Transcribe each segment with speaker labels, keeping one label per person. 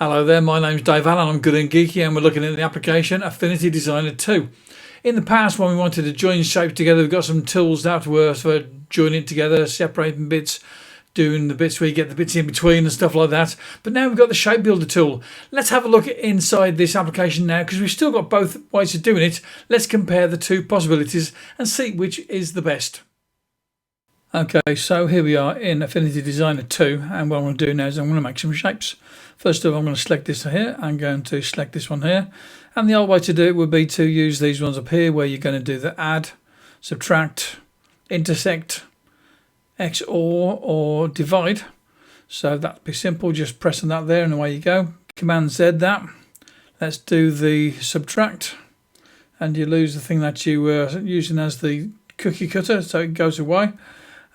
Speaker 1: Hello there, my name's Dave Allen, I'm good and geeky, and we're looking at the application Affinity Designer 2. In the past, when we wanted to join shapes together, we've got some tools that work for joining together, separating bits, doing the bits where you get the bits in between and stuff like that. But now we've got the Shape Builder tool. Let's have a look inside this application now, because we've still got both ways of doing it. Let's compare the two possibilities and see which is the best. Okay, so here we are in Affinity Designer 2, and what I'm going to do now is I'm going to make some shapes. First of all, I'm going to select this here. I'm going to select this one here, and the old way to do it would be to use these ones up here where you're going to do the add, subtract, intersect, XOR or divide. So that'd be simple, just pressing that there and away you go. Command Z that. Let's do the subtract, and you lose the thing that you were using as the cookie cutter, so it goes away.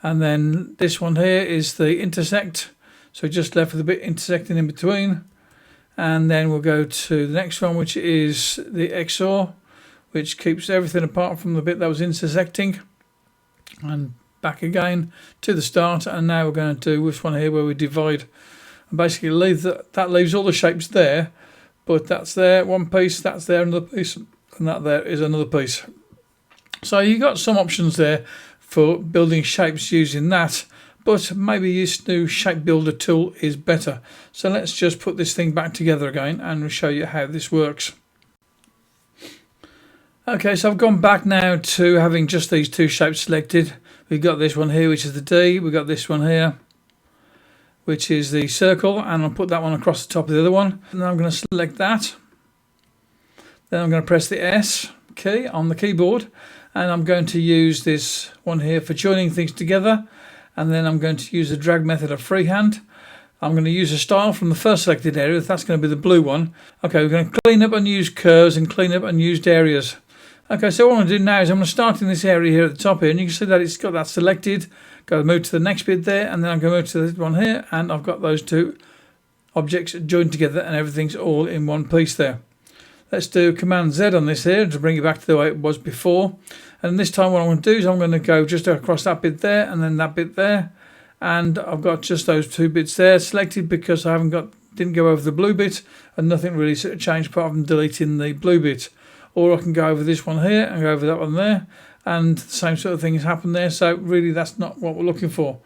Speaker 1: And then this one here is the intersect, so just left with a bit intersecting in between. And then we'll go to the next one, which is the XOR, which keeps everything apart from the bit that was intersecting. And back again to the start, and now we're going to do this one here where we divide and basically leave that leaves all the shapes there, but that's there one piece, that's there another piece, and that there is another piece. So you've got some options there for building shapes using that, but maybe this new Shape Builder tool is better. So let's just put this thing back together again and we'll show you how this works. Okay, so I've gone back now to having just these two shapes selected. We've got this one here, which is the D. We've got this one here, which is the circle, and I'll put that one across the top of the other one. And then I'm going to select that. Then I'm going to press the S key on the keyboard, and I'm going to use this one here for joining things together. And then I'm going to use the drag method of Freehand. I'm going to use a style from the first selected area. That's going to be the blue one. Okay, we're going to clean up unused curves and clean up unused areas. Okay, so what I'm going to do now is I'm going to start in this area here at the top here, and you can see that it's got that selected. Got to move to the next bit there, and then I'm going to move to this one here, and I've got those two objects joined together, and everything's all in one piece there. Let's do Command Z on this here to bring it back to the way it was before. And this time what I'm going to do is I'm going to go just across that bit there, and then that bit there, and I've got just those two bits there selected because I didn't go over the blue bit, and nothing really sort of changed apart from deleting the blue bit. Or I can go over this one here and go over that one there, and the same sort of thing has happened there. So really that's not what we're looking for.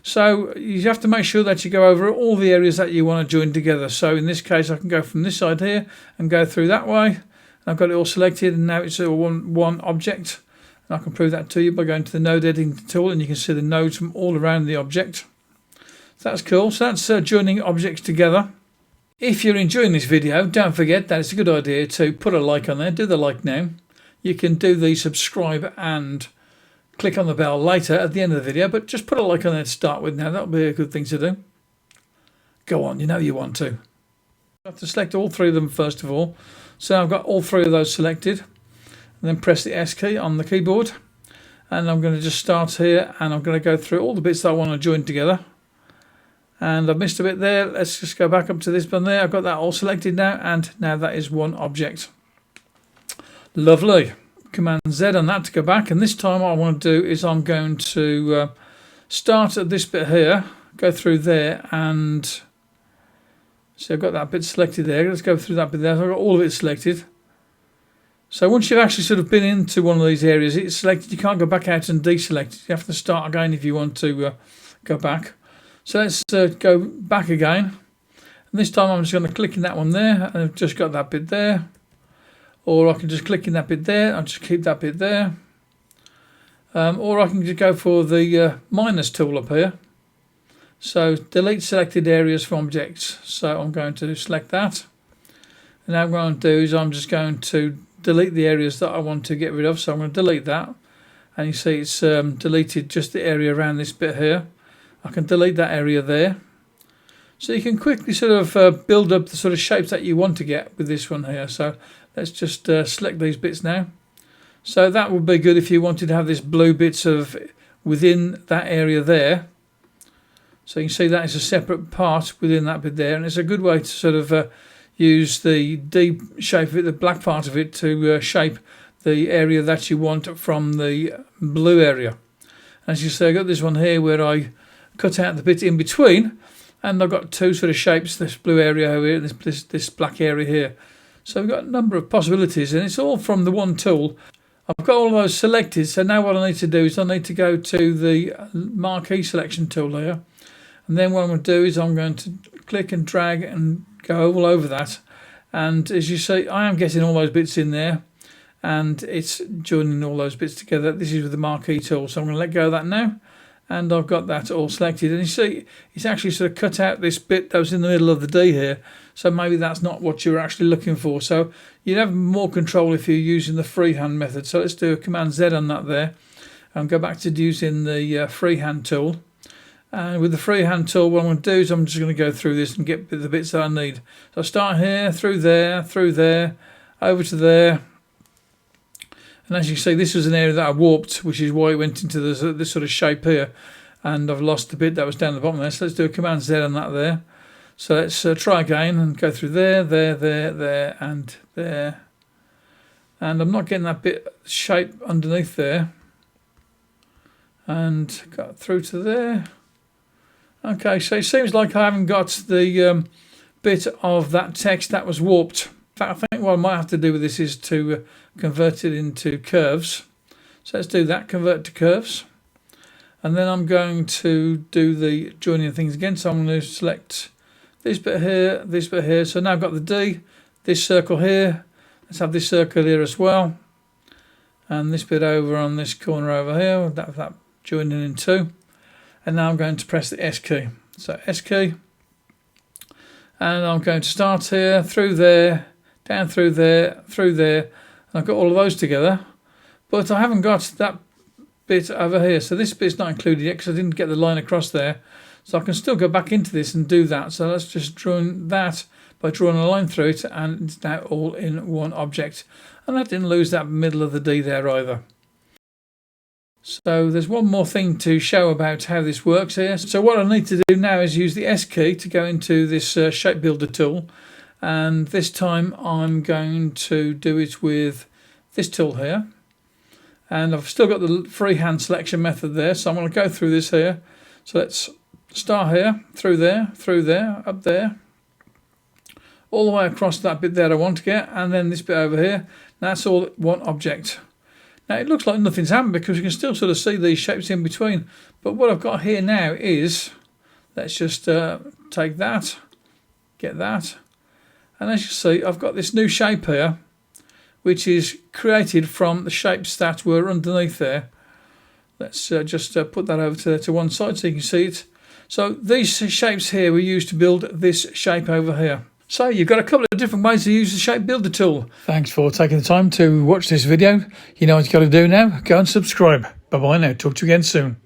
Speaker 1: So you have to make sure that you go over all the areas that you want to join together. So in this case I can go from this side here and go through that way, and I've got it all selected, and now it's all one object. And I can prove that to you by going to the node editing tool, and you can see the nodes from all around the object. So that's cool. So that's joining objects together. If you're enjoying this video, don't forget that it's a good idea to put a like on there. Do the like now. You can do the subscribe and click on the bell later at the end of the video, but just put a like on there to start with now. That'll be a good thing to do. Go on, you know you want to. I have to select all three of them first of all. So I've got all three of those selected, and then press the S key on the keyboard, and I'm going to just start here, and I'm going to go through all the bits that I want to join together. And I've missed a bit there. Let's just go back up to this one there. I've got that all selected now, and now that is one object. Lovely. Command Z on that to go back, and this time what I want to do is I'm going to start at this bit here, go through there, and see I've got that bit selected there. Let's go through that bit there. So I've got all of it selected. So once you've actually sort of been into one of these areas, it's selected. You can't go back out and deselect it. You have to start again if you want to go back. So let's go back again, and this time I'm just going to click in that one there, and I've just got that bit there. Or I can just click in that bit there, I'll just keep that bit there. Or I can just go for the minus tool up here. So delete selected areas from objects. So I'm going to select that. And now what I'm going to do is I'm just going to delete the areas that I want to get rid of. So I'm going to delete that. And you see it's deleted just the area around this bit here. I can delete that area there. So you can quickly sort of build up the sort of shapes that you want to get with this one here. So let's just select these bits now. So that would be good if you wanted to have this blue bits of within that area there. So you can see that is a separate part within that bit there, and it's a good way to sort of use the D shape of it, the black part of it, to shape the area that you want from the blue area. As you see, I've got this one here where I cut out the bit in between, and I've got two sort of shapes, this blue area over here, this black area here. So we've got a number of possibilities, and it's all from the one tool. I've got all of those selected, so now what I need to do is I need to go to the Marquee selection tool here, and then what I'm going to do is I'm going to click and drag and go all over that, and as you see I am getting all those bits in there, and it's joining all those bits together. This is with the Marquee tool, so I'm going to let go of that now, and I've got that all selected, and you see it's actually sort of cut out this bit that was in the middle of the D here, so maybe that's not what you're actually looking for. So you'd have more control if you're using the freehand method. So let's do a Command Z on that there and go back to using the freehand tool. And with the freehand tool, what I'm going to do is I'm just going to go through this and get the bits that I need. So I start here, through there, over to there. And as you see, this was an area that I warped, which is why it went into this sort of shape here. And I've lost the bit that was down the bottom there. So let's do a Command Z on that there. So let's try again and go through there, and there. And I'm not getting that bit shape underneath there. And got through to there. Okay, so it seems like I haven't got the bit of that text that was warped. In fact, I think what I might have to do with this is to convert it into curves. So let's do that, convert to curves. And then I'm going to do the joining things again. So I'm going to select this bit here, this bit here. So now I've got the D, this circle here. Let's have this circle here as well. And this bit over on this corner over here, that joining in two. And now I'm going to press the S key. So S key. And I'm going to start here, through there, down through there, through there. And I've got all of those together. But I haven't got that bit over here. So this bit's not included yet because I didn't get the line across there. So I can still go back into this and do that. So let's just draw that by drawing a line through it, and it's now all in one object. And that didn't lose that middle of the D there either. So there's one more thing to show about how this works here. So what I need to do now is use the S key to go into this shape builder tool. And this time I'm going to do it with this tool here. And I've still got the freehand selection method there. So I'm going to go through this here. So let's start here, through there, up there, all the way across that bit there I want to get, and then this bit over here. That's all one object. Now it looks like nothing's happened because you can still sort of see these shapes in between. But what I've got here now is, let's just take that, get that, and as you see I've got this new shape here, which is created from the shapes that were underneath there. Let's just put that over to one side so you can see it. So these shapes here were used to build this shape over here. So you've got a couple of different ways to use the shape builder tool. Thanks for taking the time to watch this video. You know what you've got to do now. Go and subscribe. Bye bye now. Talk to you again soon.